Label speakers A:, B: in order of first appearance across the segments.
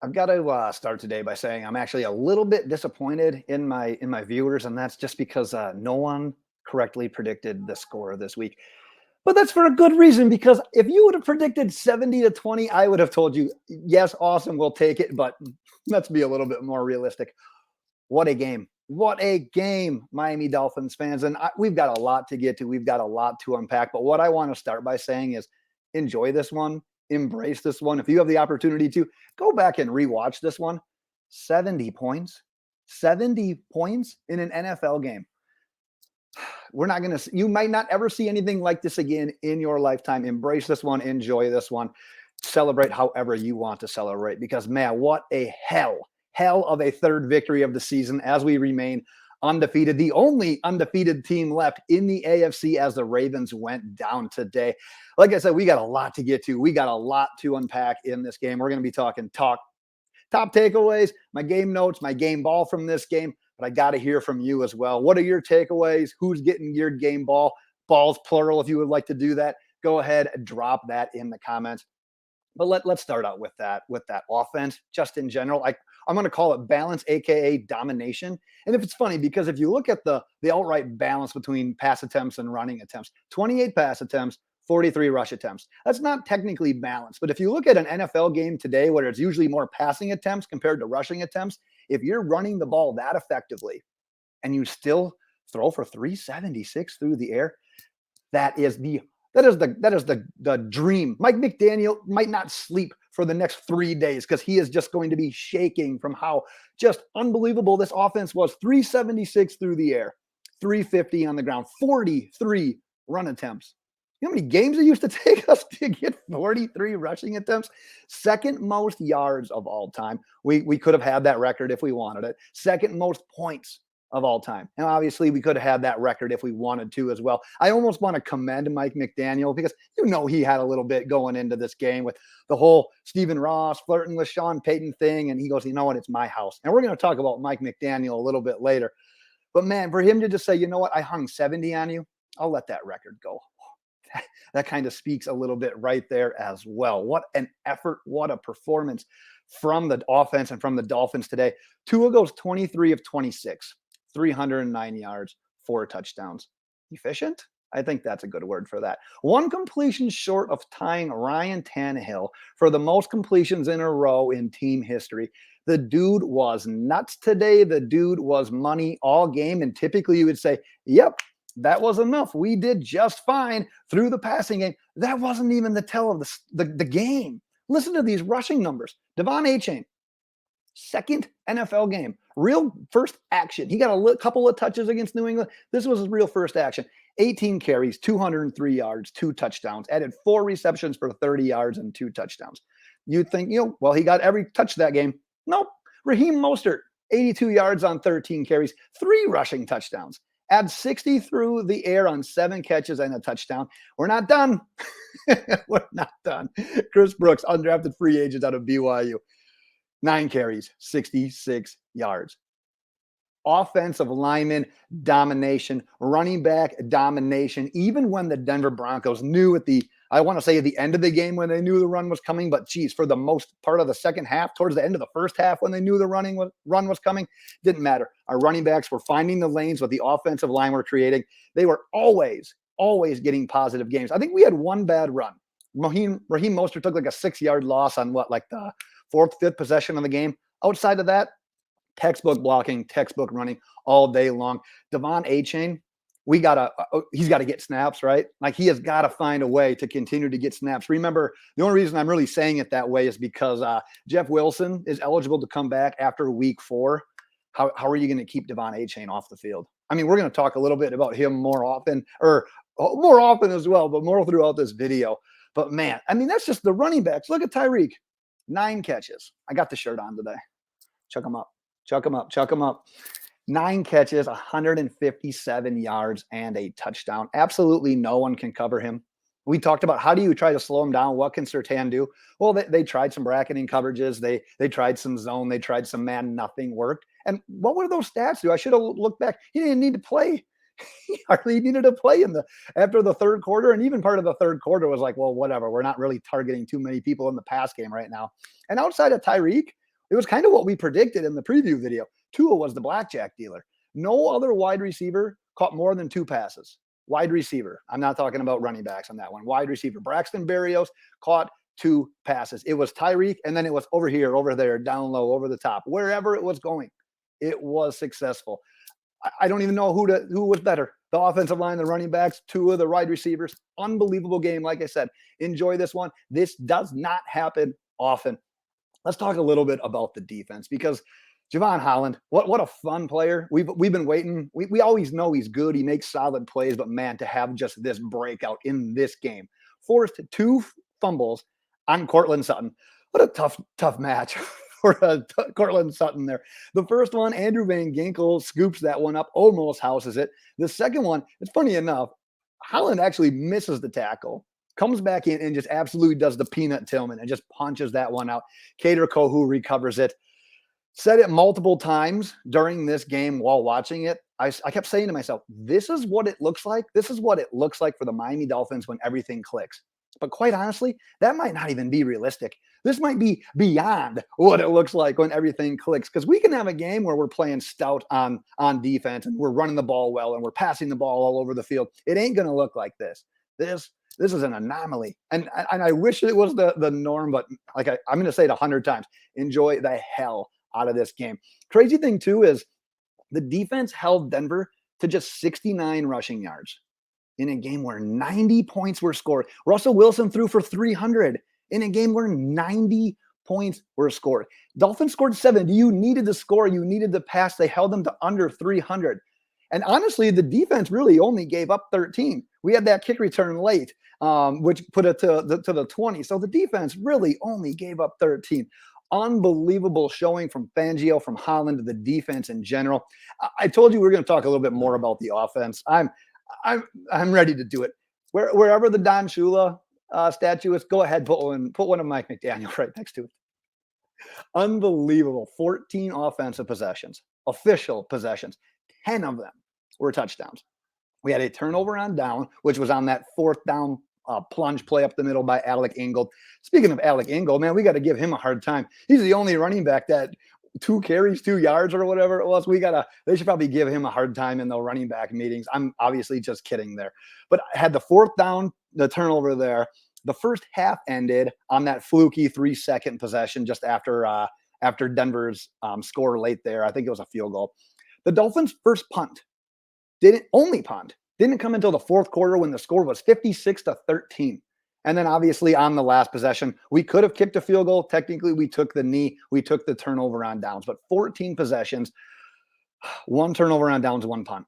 A: I've got to start today by saying I'm actually a little bit disappointed in my viewers, and that's just because no one correctly predicted the score this week. But that's for a good reason, because if you would have predicted 70-20, I would have told you, yes, awesome, we'll take it. But let's be a little bit more realistic. What a game. What a game, Miami Dolphins fans. And we've got a lot to get to. We've got a lot to unpack. But what I want to start by saying is enjoy this one, embrace this one. If you have the opportunity to, go back and rewatch this one. 70 points, 70 points in an NFL game. We're not going to, you might not ever see anything like this again in your lifetime. Embrace this one, enjoy this one, celebrate however you want to celebrate, because man, what a hell of a third victory of the season as we remain undefeated, the only undefeated team left in the AFC as the Ravens went down today. Like I said, we got a lot to get to. We got a lot to unpack in this game. We're going to be talking top takeaways, my game notes, my game ball from this game, but I got to hear from you as well. What are your takeaways? Who's getting your game ball? Balls plural if you would like to do that. Go ahead, drop that in the comments. But let's start out with that offense, just in general. I'm going to call it balance, aka domination. And if it's funny, because if you look at the outright balance between pass attempts and running attempts, 28 pass attempts, 43 rush attempts. That's not technically balanced. But if you look at an NFL game today, where it's usually more passing attempts compared to rushing attempts, if you're running the ball that effectively and you still throw for 376 through the air, that is the dream. Mike McDaniel might not sleep for the next 3 days because he is just going to be shaking from how just unbelievable this offense was. 376 through the air, 350 on the ground, 43 run attempts. You know how many games it used to take us to get 43 rushing attempts? Second most yards of all time. We could have had that record if we wanted it. Second most points of all time. And obviously we could have had that record if we wanted to as well. I almost want to commend Mike McDaniel, because he had a little bit going into this game with the whole Stephen Ross flirting with Sean Payton thing. And he goes, you know what, it's my house. And we're going to talk about Mike McDaniel a little bit later. But man, for him to just say, you know what, I hung 70 on you, I'll let that record go. That kind of speaks a little bit right there as well. What an effort, what a performance from the offense and from the Dolphins today. Tua goes 23 of 26. 309 yards, 4 touchdowns. Efficient? I think that's a good word for that. One completion short of tying Ryan Tannehill for the most completions in a row in team history. The dude was nuts today. The dude was money all game. And typically you would say, yep, that was enough. We did just fine through the passing game. That wasn't even the tell of the game. Listen to these rushing numbers. De'Von Achane, second NFL game, real first action. He got a couple of touches against New England. This was his real first action. 18 carries, 203 yards, 2 touchdowns, added 4 receptions for 30 yards and 2 touchdowns. You'd think, well, he got every touch that game. Nope. Raheem Mostert, 82 yards on 13 carries, 3 rushing touchdowns. Add 60 through the air on 7 catches and a touchdown. We're not done. We're not done. Chris Brooks, undrafted free agent out of BYU. 9 carries, 66 yards. Offensive lineman domination, running back domination, even when the Denver Broncos knew at the end of the game when they knew the run was coming, but geez, for the most part of the second half, towards the end of the first half when they knew the run was coming, didn't matter. Our running backs were finding the lanes with the offensive line we're creating. They were always getting positive games. I think we had one bad run. Raheem Mostert took like a 6-yard loss on the 4th, 5th possession of the game. Outside of that, textbook blocking, textbook running all day long. De'Von Achane, he's got to get snaps, right? Like, he has got to find a way to continue to get snaps. Remember, the only reason I'm really saying it that way is because Jeff Wilson is eligible to come back after week 4. How are you going to keep De'Von Achane off the field? I mean, we're going to talk a little bit about him more often as well, but more throughout this video. But man, I mean, that's just the running backs. Look at Tyreek. 9 catches. I got the shirt on today. Chuck them up. 9 catches, 157 yards, and a touchdown. Absolutely no one can cover him. We talked about, how do you try to slow him down? What can Surtain do? Well, they tried some bracketing coverages. They tried some zone. They tried some man. Nothing worked. And what were those stats do? I should have looked back. He didn't need to play. He hardly needed to play after the third quarter. And even part of the third quarter was like, well, whatever. We're not really targeting too many people in the pass game right now. And outside of Tyreek, It was kind of what we predicted in the preview video. Tua was the blackjack dealer. No other wide receiver caught more than 2 passes. Wide receiver. I'm not talking about running backs on that one. Wide receiver. Braxton Berrios caught 2 passes. It was Tyreek, and then it was over here, over there, down low, over the top, wherever it was going. It was successful. I don't even know who was better. The offensive line, the running backs, 2 of the wide receivers. Unbelievable game. Like I said, enjoy this one. This does not happen often. Let's talk a little bit about the defense, because Jaylen Waddle, what a fun player. We've been waiting. We always know he's good. He makes solid plays, but man, to have just this breakout in this game, forced 2 fumbles on Cortland Sutton. What a tough match for Cortland Sutton there. The first one, Andrew Van Ginkel scoops that one up, almost houses it. The second one, it's funny enough, Holland actually misses the tackle, comes back in and just absolutely does the peanut Tillman and just punches that one out. Kader Kohou recovers it. Said it multiple times during this game while watching it. I kept saying to myself, this is what it looks like. This is what it looks like for the Miami Dolphins when everything clicks. But quite honestly, that might not even be realistic. This might be beyond what it looks like when everything clicks, because we can have a game where we're playing stout on defense and we're running the ball well and we're passing the ball all over the field. It ain't going to look like this. This is an anomaly. And I wish it was the norm, but like I'm going to say it 100 times. Enjoy the hell out of this game. Crazy thing too is the defense held Denver to just 69 rushing yards in a game where 90 points were scored. Russell Wilson threw for 300 in a game where 90 points were scored. Dolphins scored 70. You needed to score. You needed to pass. They held them to under 300. And honestly, the defense really only gave up 13. We had that kick return late, which put it to the 20. So the defense really only gave up 13. Unbelievable showing from Fangio, from Holland, to the defense in general. I told you we are going to talk a little bit more about the offense. I'm ready to do it. Wherever the Don Shula statue is, go ahead, put one of Mike McDaniel right next to it. Unbelievable. 14 offensive possessions, official possessions. 10 of them were touchdowns. We had a turnover on down, which was on that 4th down plunge play up the middle by Alec Ingold. Speaking of Alec Ingold, man, we got to give him a hard time. He's the only running back that 2 carries, 2 yards, or whatever it was. They should probably give him a hard time in the running back meetings. I'm obviously just kidding there. But I had the 4th down, the turnover there. The first half ended on that fluky 3-second possession just after Denver's score late there. I think it was a field goal. The Dolphins' first punt didn't come until the 4th quarter when the score was 56-13. And then obviously on the last possession, we could have kicked a field goal. Technically, we took the knee. We took the turnover on downs. But 14 possessions, 1 turnover on downs, 1 punt.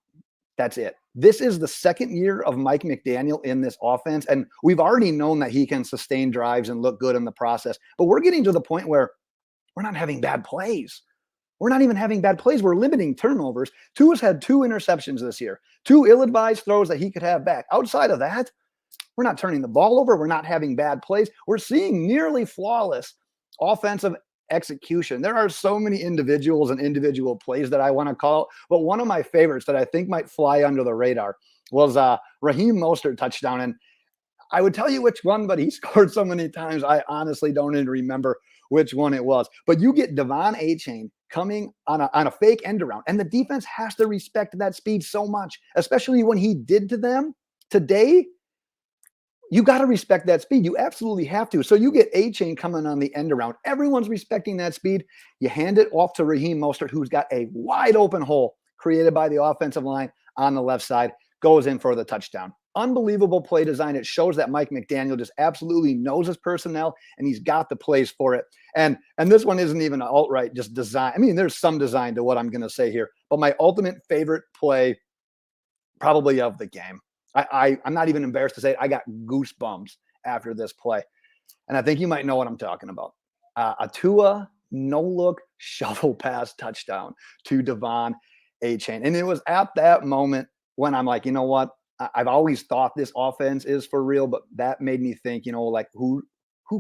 A: That's it. This is the 2nd year of Mike McDaniel in this offense. And we've already known that he can sustain drives and look good in the process. But we're getting to the point where we're not having bad plays. We're not even having bad plays. We're limiting turnovers. Tua's had 2 interceptions this year, 2 ill-advised throws that he could have back. Outside of that, we're not turning the ball over. We're not having bad plays. We're seeing nearly flawless offensive execution. There are so many individuals and individual plays that I want to call, but one of my favorites that I think might fly under the radar was Raheem Mostert touchdown. And I would tell you which one, but he scored so many times, I honestly don't even remember which one it was. But you get De'Von Achane coming on a fake end around, and the defense has to respect that speed so much, especially when he did to them today. You got to respect that speed. You absolutely have to. So you get Achane coming on the end around. Everyone's respecting that speed. You hand it off to Raheem Mostert, who's got a wide open hole created by the offensive line on the left side, goes in for the touchdown. Unbelievable play design. It shows that Mike McDaniel just absolutely knows his personnel, and he's got the plays for it. And this one isn't even outright just design. I mean, there's some design to what I'm going to say here, but my ultimate favorite play probably of the game. I'm not even embarrassed to say it. I got goosebumps after this play. And I think you might know what I'm talking about. A Tua no-look shovel pass touchdown to De'Von Achane. And it was at that moment when I'm like, you know what? I've always thought this offense is for real, but that made me think, like who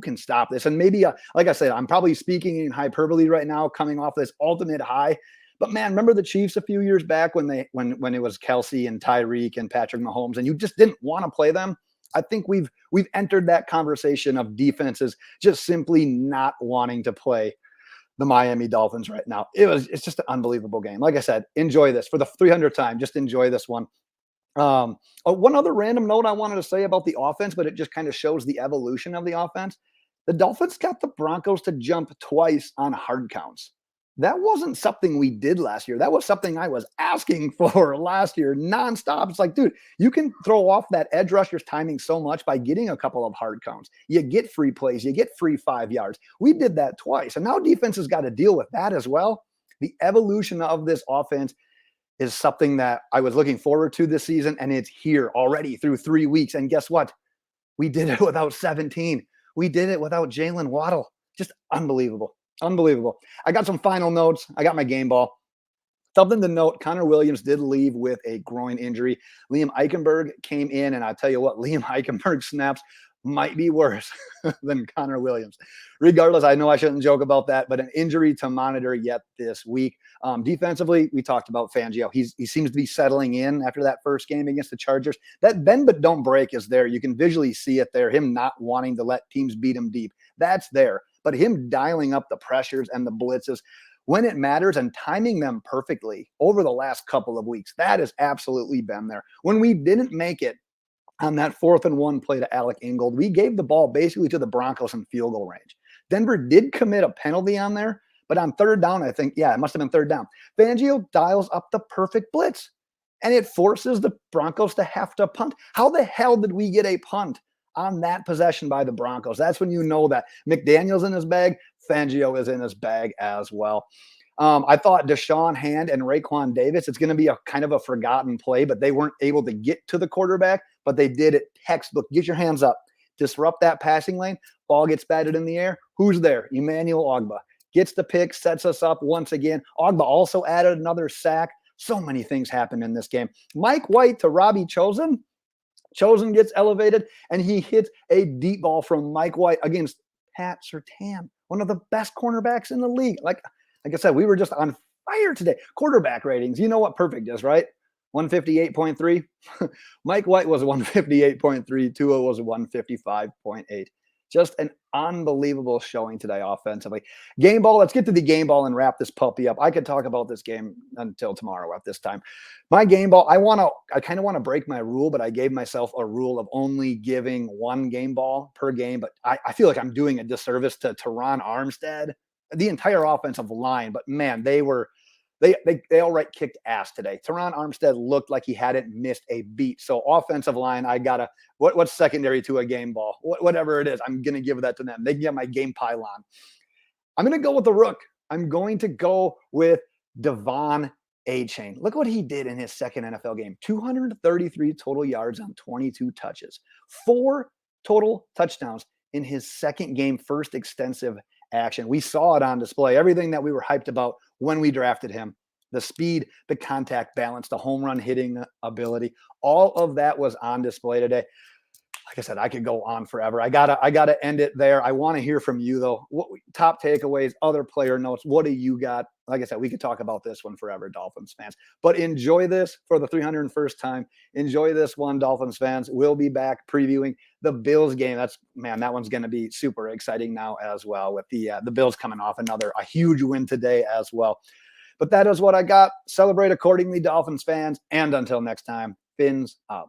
A: can stop this? And maybe, like I said, I'm probably speaking in hyperbole right now, coming off this ultimate high. But man, remember the Chiefs a few years back when it was Kelsey and Tyreek and Patrick Mahomes, and you just didn't want to play them? I think we've entered that conversation of defenses just simply not wanting to play the Miami Dolphins right now. It's just an unbelievable game. Like I said, enjoy this for the 300th time. Just enjoy this one. One other random note I wanted to say about the offense, but it just kind of shows the evolution of the offense. The Dolphins got the Broncos to jump twice on hard counts. That wasn't something we did last year. That was something I was asking for last year nonstop. It's like, dude, you can throw off that edge rusher's timing so much by getting a couple of hard counts. You get free plays, you get free 5 yards. We did that twice. And now defense has got to deal with that as well. The evolution of this offense is something that I was looking forward to this season, and it's here already through 3 weeks. And guess what? We did it without 17. We did it without Jaylen Waddle. Just unbelievable. Unbelievable. I got some final notes. I got my game ball. Something to note, Connor Williams did leave with a groin injury. Liam Eichenberg came in, and I tell you what, Liam Eichenberg snaps might be worse than Connor Williams. Regardless, I know I shouldn't joke about that, but an injury to monitor yet this week. Defensively, we talked about Fangio. He seems to be settling in after that first game against the Chargers. That bend but don't break is there. You can visually see it there, him not wanting to let teams beat him deep. That's there. But him dialing up the pressures and the blitzes when it matters and timing them perfectly over the last couple of weeks, that has absolutely been there. When we didn't make it on that 4th and 1 play to Alec Ingold, we gave the ball basically to the Broncos in field goal range. Denver did commit a penalty on there, but on 3rd down, I think, it must have been 3rd down. Fangio dials up the perfect blitz, and it forces the Broncos to have to punt. How the hell did we get a punt on that possession by the Broncos? That's when you know that McDaniel's in his bag, Fangio is in his bag as well. I thought Deshaun Hand and Raekwon Davis, it's going to be a kind of a forgotten play, but they weren't able to get to the quarterback, but they did it textbook. Get your hands up, disrupt that passing lane, ball gets batted in the air. Who's there? Emmanuel Ogbah gets the pick, sets us up once again. Ogbah also added another sack. So many things happened in this game. Mike White to Robbie Chosen. Chosen gets elevated, and he hits a deep ball from Mike White against Pat Surtain, one of the best cornerbacks in the league. Like I said, we were just on fire today. Quarterback ratings, you know what perfect is, right? 158.3. Mike White was 158.3. Tua was 155.8. Just an unbelievable showing today offensively. Game ball, let's get to the game ball and wrap this puppy up. I could talk about this game until tomorrow at this time. My game ball, I kind of want to break my rule, but I gave myself a rule of only giving one game ball per game. But I feel like I'm doing a disservice to Teron Armstead, the entire offensive line. But man, they outright kicked ass today. Teron Armstead looked like he hadn't missed a beat. So offensive line, I gotta what's secondary to a game ball? Whatever it is, I'm gonna give that to them. They can get my game pylon. I'm gonna go with the rook. I'm going to go with De'Von Achane. Look what he did in his second NFL game. 233 total yards on 22 touches. 4 total touchdowns in his second game, first extensive action. We saw it on display. Everything that we were hyped about when we drafted him, the speed, the contact balance, the home run hitting ability, all of that was on display today. Like I said, I could go on forever. I gotta end it there. I want to hear from you though. What top takeaways, other player notes? What do you got? Like I said, we could talk about this one forever, Dolphins fans. But enjoy this for the 301st time. Enjoy this one, Dolphins fans. We'll be back previewing the Bills game. That one's going to be super exciting now as well, with the Bills coming off a huge win today as well. But that is what I got. Celebrate accordingly, Dolphins fans. And until next time, fins up.